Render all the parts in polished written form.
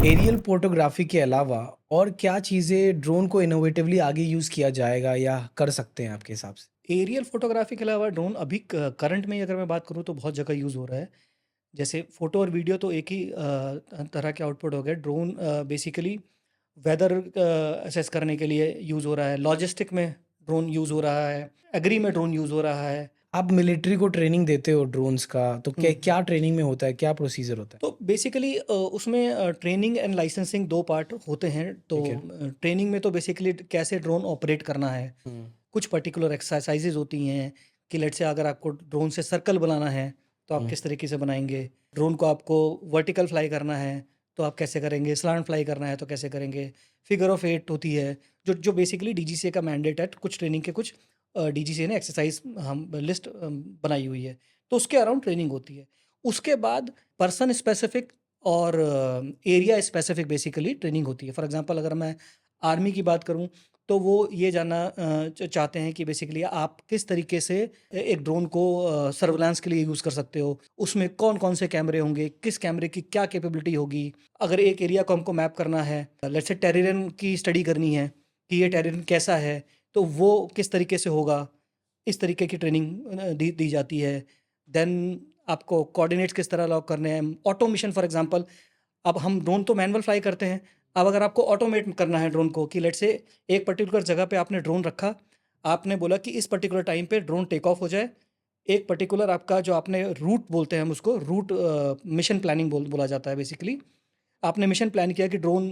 Aerial photography के अलावा और क्या चीज़ें ड्रोन को इनोवेटिवली आगे यूज़ किया जाएगा या कर सकते हैं आपके हिसाब से? एरियल फ़ोटोग्राफ़ी के अलावा ड्रोन अभी करंट में अगर मैं बात करूँ तो बहुत जगह यूज़ हो रहा है। जैसे फ़ोटो और वीडियो तो एक ही तरह के आउटपुट हो गए। ड्रोन बेसिकली वेदर असेस करने के लिए यूज़ हो रहा है। लॉजिस्टिक में ड्रोन यूज़ हो रहा है। एग्री में ड्रोन यूज़ हो रहा है। आप मिलिट्री को ट्रेनिंग देते हो ड्रोन्स का, तो हुँ। क्या ट्रेनिंग में होता है? क्या प्रोसीजर होता है? तो बेसिकली उसमें ट्रेनिंग एंड लाइसेंसिंग 2 पार्ट होते हैं। तो ठीक है। ट्रेनिंग में तो बेसिकली कैसे ड्रोन ऑपरेट करना है। हुँ, कुछ पर्टिकुलर एक्सरसाइज़ेज़ होती हैं कि लेट्स से अगर आपको ड्रोन से सर्कल बनाना है, तो आप हुँ, किस तरीके से बनाएँगे? ड्रोन को आपको वर्टिकल फ्लाई करना है, तो आप कैसे करेंगे? स्लांट फ्लाई करना है, तो कैसे करेंगे? फिगर ऑफ 8 होती है, जो जो बेसिकली डीजीसीए का मैंडेट है, कुछ ट्रेनिंग के कुछ डीजीसीए ने एक्सरसाइज़ हम लिस्ट बनाई हुई है, तो उसके अराउंड ट्रेनिंग होती है। उसके बाद पर्सन स्पेसिफिक और एरिया स्पेसिफिक बेसिकली ट्रेनिंग होती है। फॉर एग्ज़ाम्पल अगर मैं आर्मी की बात करूँ, तो वो ये जानना चाहते हैं कि बेसिकली आप किस तरीके से एक ड्रोन को सर्विलांस के लिए यूज़ कर सकते हो। उसमें कौन-कौन से कैमरे होंगे, किस कैमरे की क्या कैपेबिलिटी होगी। अगर एक एरिया को हमको मैप करना है, लेट्स से टेरेरियन की स्टडी करनी है कि ये टेरेरियन कैसा है, तो वो किस तरीके से होगा। इस तरीके की ट्रेनिंग दी दी जाती है। देन आपको कोऑर्डिनेट्स किस तरह लॉक करने हैं। ऑटोमेशन फॉर एग्ज़ाम्पल, अब हम ड्रोन तो मैनुअल फ्लाई करते हैं। अब अगर आपको ऑटोमेट करना है ड्रोन को कि लेट्स से एक पर्टिकुलर जगह पे आपने ड्रोन रखा, आपने बोला कि इस पर्टिकुलर टाइम पे ड्रोन टेक ऑफ हो जाए। एक पर्टिकुलर आपका जो आपने रूट बोलते हैं हम उसको रूट मिशन प्लानिंग बोला जाता है बेसिकली। आपने मिशन प्लान किया कि ड्रोन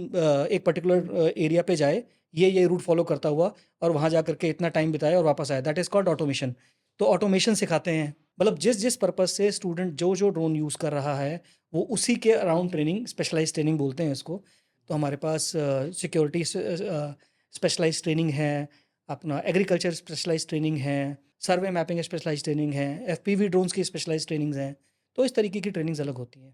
एक पर्टिकुलर एरिया पे जाए, ये रूट फ़ॉलो करता हुआ और वहाँ जा कर के इतना टाइम बिताए और वापस आए, दैट इज़ कॉल्ड ऑटोमेशन। तो ऑटोमेशन सिखाते हैं, मतलब जिस-जिस पर्पज़ से स्टूडेंट जो-जो ड्रोन यूज़ कर रहा है, वो उसी के अराउंड ट्रेनिंग, स्पेशलाइज़्ड ट्रेनिंग बोलते हैं इसको। तो हमारे पास सिक्योरिटी स्पेशलाइज़्ड ट्रेनिंग है, अपना एग्रीकल्चर स्पेशलाइज़्ड ट्रेनिंग है, सर्वे मैपिंग स्पेशलाइज़्ड ट्रेनिंग है, एफपीवी ड्रोन्स की स्पेशलाइज़्ड ट्रेनिंग्स हैं। तो इस तरीके की ट्रेनिंग्स अलग होती हैं।